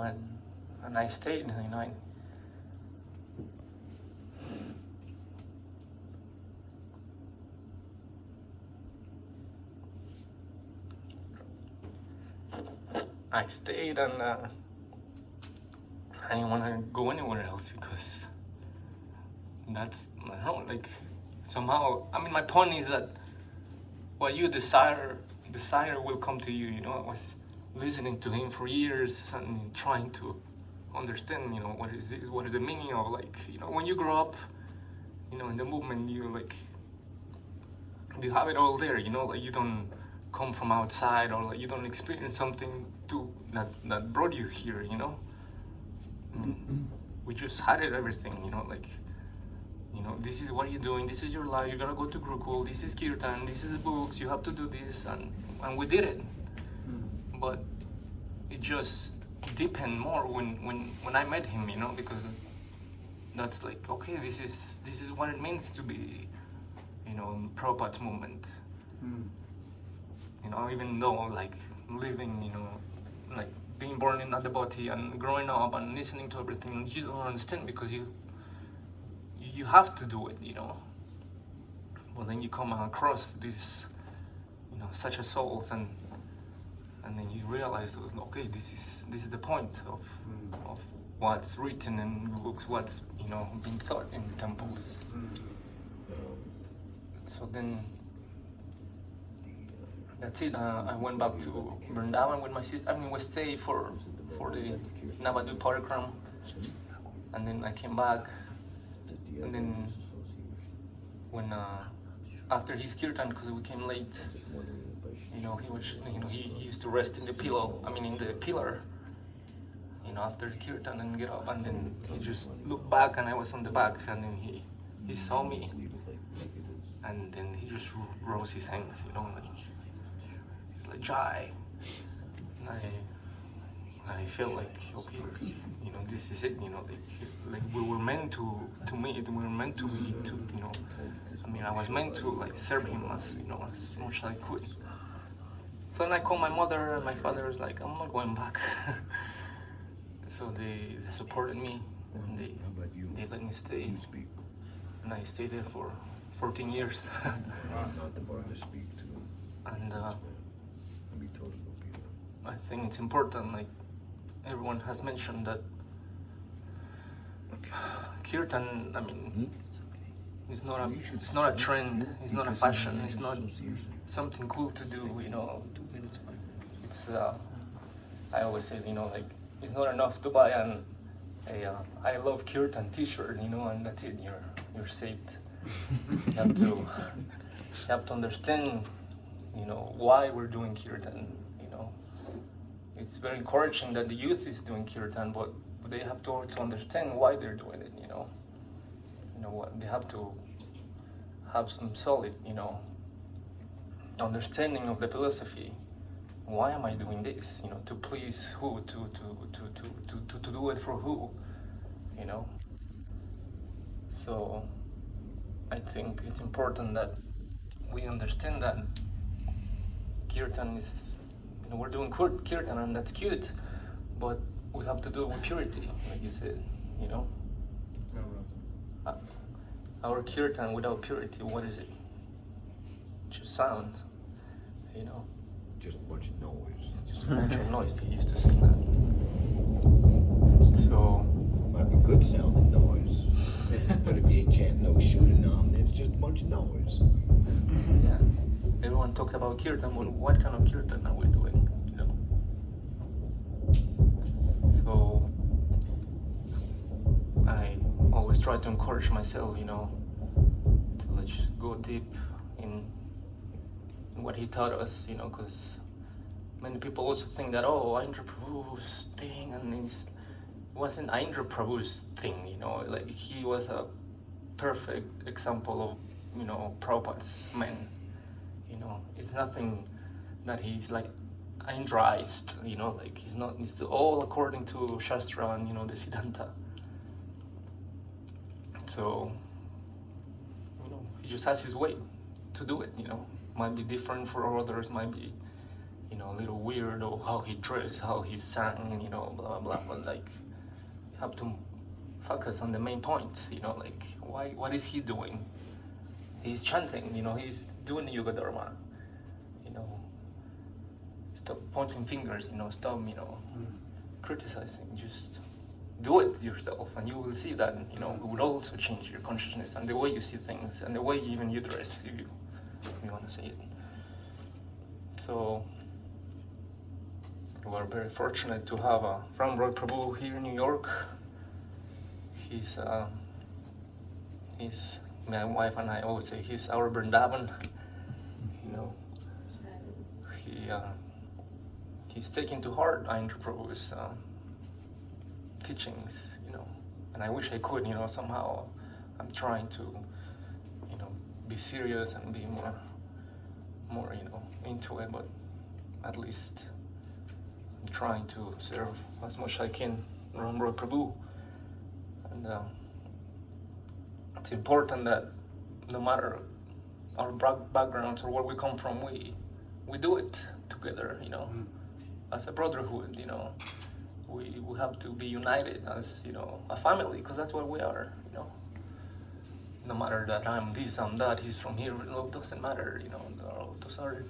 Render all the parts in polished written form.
and I stayed, you know. I stayed, and I didn't want to go anywhere else because that's, I don't know, like, somehow, I mean, my point is that what you desire will come to you, you know. I was listening to him for years and trying to understand, you know, what is the meaning of, like, you know, when you grow up, you know, in the movement, you like, you have it all there, you know, like you don't come from outside, or like you don't experience something that brought you here, you know. We just had it, everything, you know, like, you know, this is what you're doing, this is your life, you're gonna go to Gurukul, this is Kirtan, this is books, you have to do this, and we did it. But it just deepened more when I met him, you know, because that's like, okay, this is what it means to be, you know, in Prabhupada's movement. You know, even though, like, living, you know, like being born in Adabati and growing up and listening to everything, you don't understand because you have to do it, you know. But then you come across this, you know, such a soul, and then you realize, okay, this is the point of what's written in books, what's, you know, being taught in temples. So then that's it. I went back to Vrindavan with my sister. I mean, we stayed for the Navadvip Parikram, and then I came back. And then when after his kirtan, because we came late, you know, he used to rest in the pillow. I mean, in the pillar. You know, after the kirtan and get up, and then he just looked back, and I was on the back, and then he saw me, and then he just rose his hands, you know, like he's like Jai. And I felt like, okay, you know, this is it, you know, like we were meant to meet, we were meant to be, you know, I mean, I was meant to like serve him as, you know, as much as I could. So then I called my mother, and my father was like, I'm not going back. So they supported me, and they let me stay, and I stayed there for 14 years. And I think it's important, like everyone has mentioned, that kirtan, I mean, it's not a trend, it's not a fashion, it's not something cool to do, you know. It's I always say, you know, like, it's not enough to buy a I love kirtan t-shirt, you know, and that's it, you're saved. You have to understand, you know, why we're doing kirtan, you know. It's very encouraging that the youth is doing kirtan, but they have to also understand why they're doing it, you know. You know what, they have to have some solid, you know, understanding of the philosophy. Why am I doing this? You know, to please who? To do it for who? You know. So I think it's important that we understand that kirtan is, you know, we're doing kirtan, and that's cute, but we have to do it with purity, like you said, you know. Our kirtan without purity, what is it? Just sound, you know. Just a bunch of noise. Just a bunch of noise. He used to say that. So might be good sounding noise, but if you ain't chanting no shooting on, it's just a bunch of noise. Yeah. Everyone talks about kirtan, but what kind of kirtan are we doing? You know. So I always try to encourage myself, you know, to let's go deep in what he taught us, you know, because many people also think that, oh, Aindra Prabhu's thing, and it wasn't Aindra Prabhu's thing, you know, like he was a perfect example of, you know, Prabhupada's man, you know. It's nothing that he's like Aindraized, you know, like he's not, it's all according to Shastra and, you know, the Siddhanta. So, you know, he just has his way to do it, you know. Might be different for others, might be, you know, a little weird, or how he dressed, how he sang, you know, blah, blah, blah. But like, you have to focus on the main point, you know, like, what is he doing? He's chanting, you know, he's doing the yoga dharma, you know. Stop pointing fingers, you know, stop, you know, criticizing, just do it yourself, and you will see that, you know, it will also change your consciousness and the way you see things and the way even you dress, if you want to say it. So we're very fortunate to have Rama Prabhu here in New York. He's my wife and I always say he's our Vrindavan. You know, he's taking to heart Aindra Prabhu's teachings, you know, and I wish I could, you know, somehow I'm trying to, you know, be serious and be more, you know, into it, but at least I'm trying to serve as much as I can Rama Prabhu. And it's important that no matter our backgrounds or where we come from, we do it together, you know, as a brotherhood, you know. We have to be united as, you know, a family, because that's what we are, you know. No matter that I'm this, I'm that, he's from here, you know, it doesn't matter, you know. Those are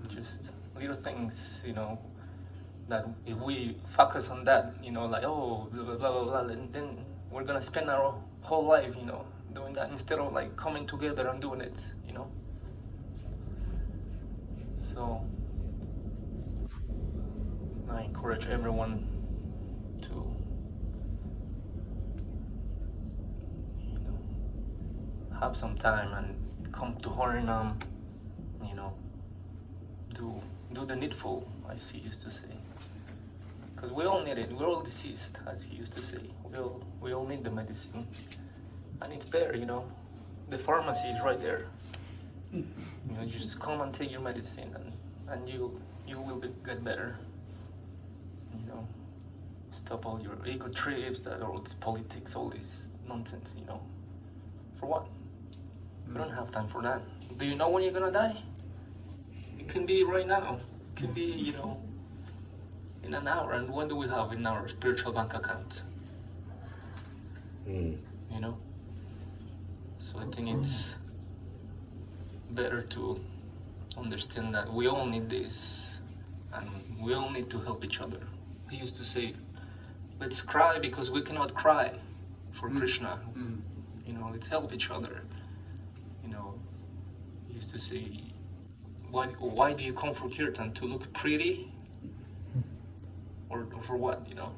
just little things, you know, that if we focus on that, you know, like, oh, blah, blah, blah, blah, then we're gonna spend our whole life, you know, doing that instead of like coming together and doing it, you know. So I encourage everyone to, you know, have some time and come to Harinam, you know, do the needful, as he used to say. Because we all need it. We're all deceased, as he used to say. We all need the medicine, and it's there, you know. The pharmacy is right there. You know, just come and take your medicine, and you will get better. You know, stop all your ego trips, that all this politics, all this nonsense. You know, for what? You don't have time for that. Do you know when you're gonna die? It can be right now. It can be, you know, in an hour. And what do we have in our spiritual bank account? You know? So I think it's better to understand that we all need this, and we all need to help each other. He used to say, let's cry because we cannot cry for Krishna. You know, let's help each other. You know, he used to say, why do you come for kirtan? To look pretty? Or for what, you know?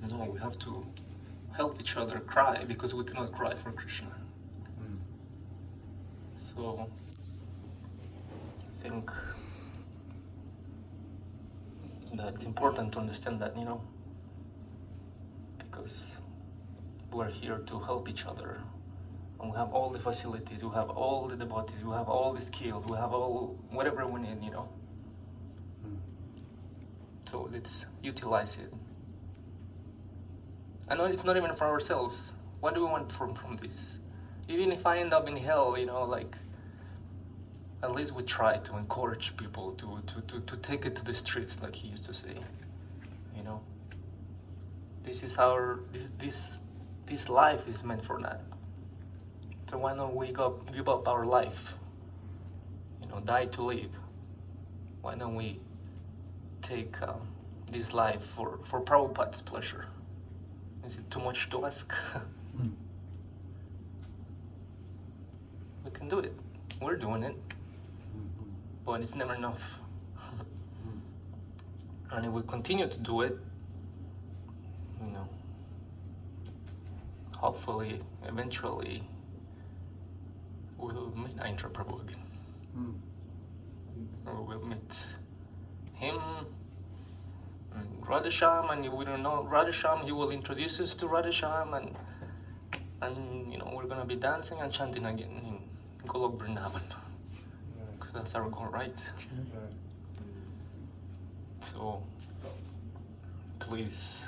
No, we have to help each other cry because we cannot cry for Krishna. So I think that it's important to understand that, you know, because we're here to help each other. And we have all the facilities, we have all the devotees, we have all the skills, we have all whatever we need, you know. So let's utilize it. I know it's not even for ourselves. What do we want from this? Even if I end up in hell, you know, like, at least we try to encourage people to take it to the streets, like he used to say. You know, this is this life is meant for that. So why don't we give up our life? You know, die to live. Why don't we take this life for Prabhupada's pleasure? Is it too much to ask? We can do it. We're doing it. But it's never enough. And if we continue to do it, you know, hopefully, eventually, we'll meet Aindra Prabhu again. Or we'll meet him and Radha, and if we don't know Radha, he will introduce us to Radha, and you know, we're gonna be dancing and chanting again in Golok Vrindavan. Because that's our goal, right? So please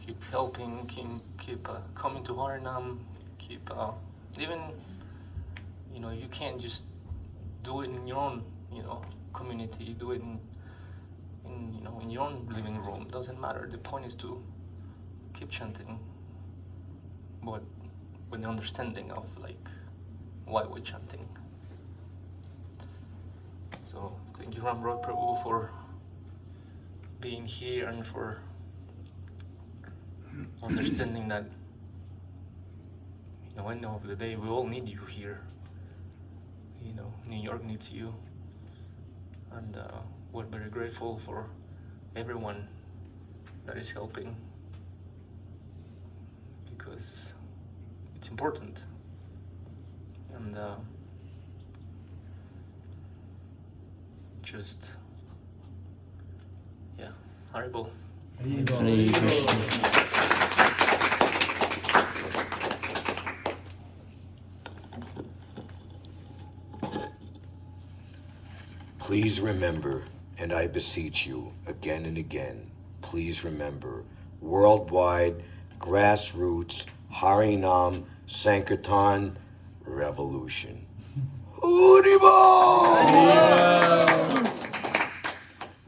keep helping, keep coming to Harinam, keep even, you know, you can't just do it in your own community, do it in your own living room. Doesn't matter. The point is to keep chanting, but with the understanding of why we're chanting. So thank you, Ram Prabhu, for being here and for understanding that end of the day we all need you here. New York needs you, and we're very grateful for everyone that is helping, because it's important. And Haribol. Hare Krishna. Please remember, and I beseech you again and again, please remember, worldwide grassroots Harinam Sankirtan revolution. Haribol!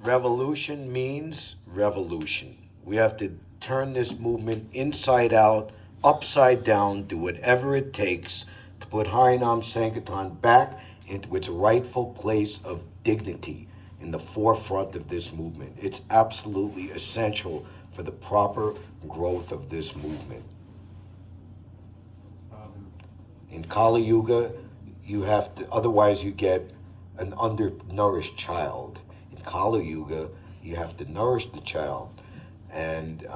Revolution means revolution. We have to turn this movement inside out, upside down, do whatever it takes to put Harinam Sankirtan back into its rightful place of dignity in the forefront of this movement. It's absolutely essential for the proper growth of this movement. In Kali Yuga, you have to, otherwise you get an undernourished child. In Kali Yuga, you have to nourish the child. And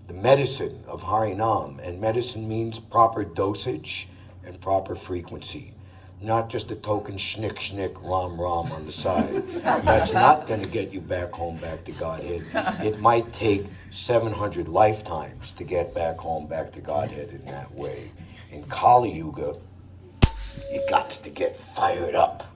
the medicine of Harinam, and medicine means proper dosage and proper frequency. Not just a token schnick schnick rom rom on the side. That's not going to get you back home, back to Godhead. It might take 700 lifetimes to get back home, back to Godhead in that way. In Kali Yuga, you got to get fired up.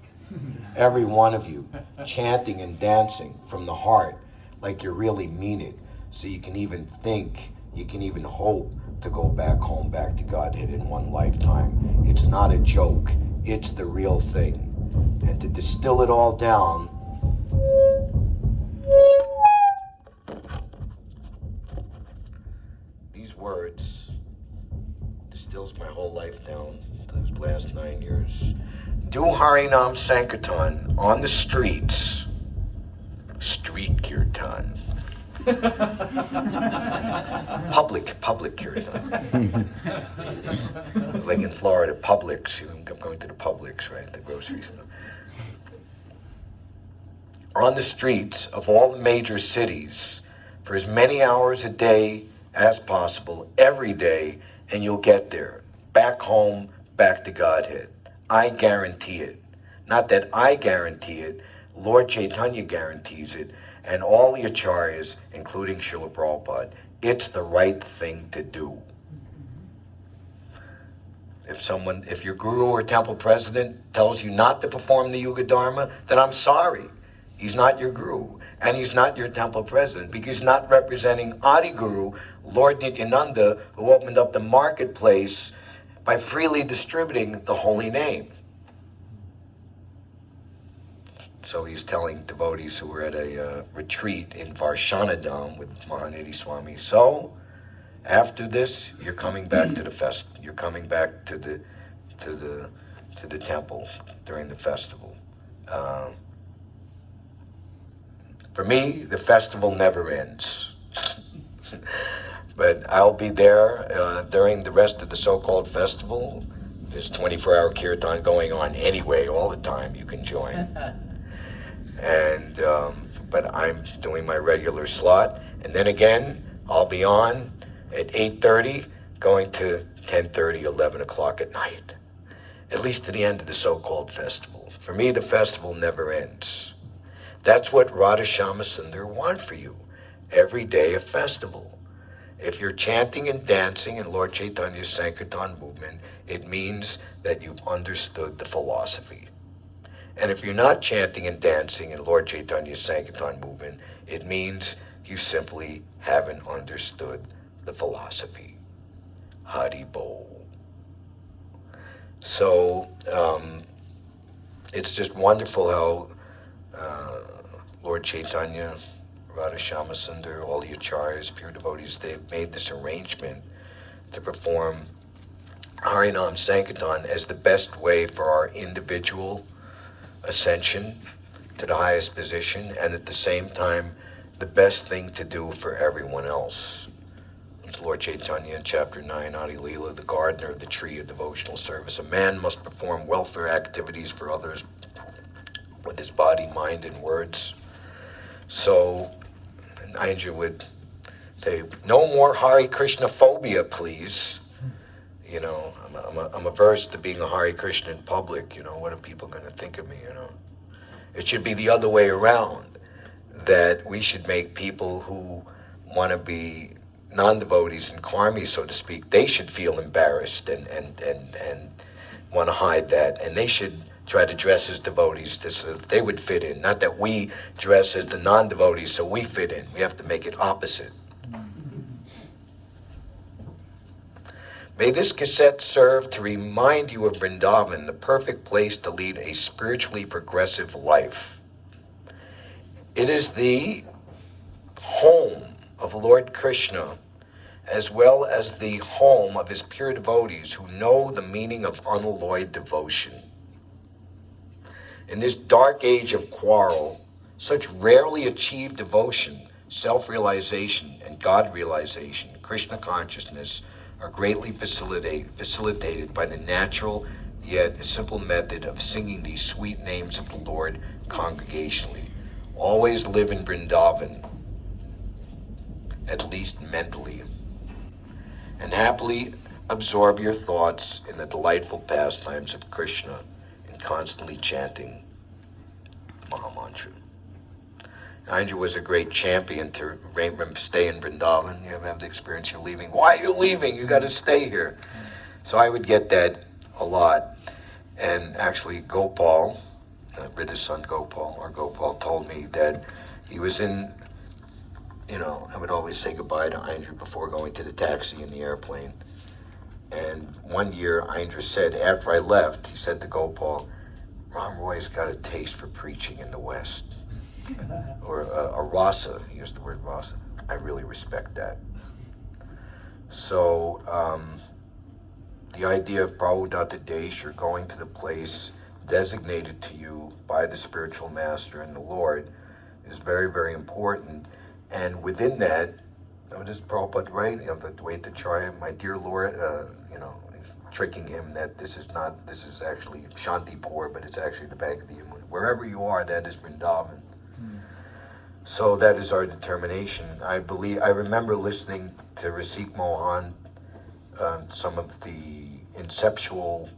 Every one of you, chanting and dancing from the heart, like you really mean it. So you can even think, you can even hope to go back home, back to Godhead in one lifetime. It's not a joke. It's the real thing. And to distill it all down, these words distills my whole life down to these last 9 years. Do Harinam Sankirtan on the streets, street kirtan. Public kirtan. Like in Florida, Publix. I'm going to the Publix, right? The grocery store. On the streets of all the major cities for as many hours a day as possible, every day, and you'll get there. Back home, back to Godhead. I guarantee it. Not that I guarantee it, Lord Chaitanya guarantees it, and all the acharyas, including Srila Prabhupada. It's the right thing to do. If your guru or temple president tells you not to perform the Yuga Dharma, then I'm sorry. He's not your guru, and he's not your temple president, because he's not representing Adi Guru, Lord Nityananda, who opened up the marketplace by freely distributing the holy name. So he's telling devotees who were at a retreat in Varshanadam with Mahanidhi Swami, so after this, you're coming back to the you're coming back to the temple during the festival. For me, the festival never ends. But I'll be there during the rest of the so-called festival. There's 24-hour kirtan going on anyway, all the time. You can join. And but I'm doing my regular slot, and then again I'll be on at 8:30, going to 10:30, 11 o'clock at night, at least to the end of the so-called festival. For me, the festival never ends. That's what Radha Shama Sundar want for you. Every day a festival. If you're chanting and dancing in Lord Chaitanya's Sankirtan movement, it means that you've understood the philosophy. And if you're not chanting and dancing in Lord Chaitanya's Sankirtan movement, it means you simply haven't understood the philosophy. Haribol. So, it's just wonderful how Lord Chaitanya, Radha Sundar, all the acharyas, pure devotees, they've made this arrangement to perform Harinam Sankirtan as the best way for our individual ascension to the highest position, and at the same time, the best thing to do for everyone else. It's Lord Chaitanya in chapter 9, Adi Leela, the gardener of the tree of devotional service. A man must perform welfare activities for others with his body, mind, and words. So, Aindra would say, no more Hare Krishna phobia, please. You know, I'm averse to being a Hare Krishna in public. You know, what are people going to think of me, you know? It should be the other way around, that we should make people who want to be non-devotees and karmis, so to speak, they should feel embarrassed and want to hide that. And they should try to dress as devotees so that they would fit in. Not that we dress as the non-devotees so we fit in. We have to make it opposite. May this cassette serve to remind you of Vrindavan, the perfect place to lead a spiritually progressive life. It is the home of Lord Krishna, as well as the home of his pure devotees who know the meaning of unalloyed devotion. In this dark age of quarrel, such rarely achieved devotion, self-realization, and God-realization, Krishna consciousness, are greatly facilitated by the natural yet simple method of singing these sweet names of the Lord congregationally. Always live in Vrindavan, at least mentally, and happily absorb your thoughts in the delightful pastimes of Krishna and constantly chanting Mahamantra. Aindra was a great champion to stay in Vrindavan. You ever have the experience you're leaving? Why are you leaving? You got to stay here. So I would get that a lot. And actually Gopal, Radha's son Gopal told me that he was in, you know, I would always say goodbye to Aindra before going to the taxi in the airplane. And one year Aindra said, after I left, he said to Gopal, Ram Roy's got a taste for preaching in the West. Or a rasa, he used the word rasa. I really respect that. So, the idea of Prabhu Desh, you're going to the place designated to you by the spiritual master and the Lord, is very, very important. And within that, just Prabhupada, right? You know, the way to try it, my dear Lord, you know, tricking him that this is actually Shantipur, but it's actually the bank of the Yamuna. Wherever you are, that is Vrindavan. So that is our determination. I remember listening to Rasik Mohan, some of the inceptual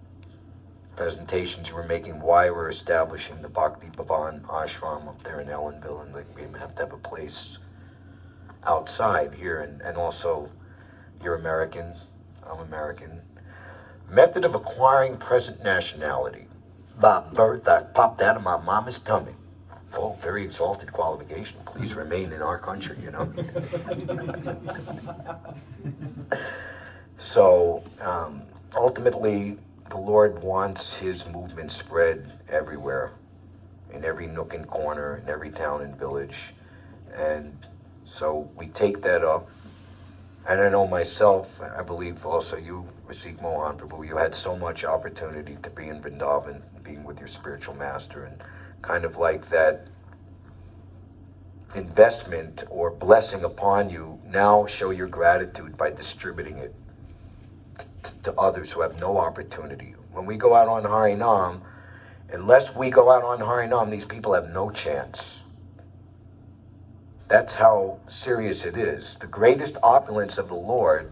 presentations you were making, why we're establishing the Bhakti Bhavan ashram up there in Ellenville, and like we have to have a place outside here, and also you're American, I'm American. Method of acquiring present nationality. By birth, I popped out of my mama's tummy. Oh, very exalted qualification. Please remain in our country, you know. So, ultimately, the Lord wants his movement spread everywhere, in every nook and corner, in every town and village. And so we take that up. And I know myself, I believe also you, Rasik Mohan Prabhu, you had so much opportunity to be in Vrindavan, being with your spiritual master, and kind of like that investment or blessing upon you, now show your gratitude by distributing it to others who have no opportunity. When we go out on Harinam, unless we go out on Harinam, these people have no chance. That's how serious it is. The greatest opulence of the Lord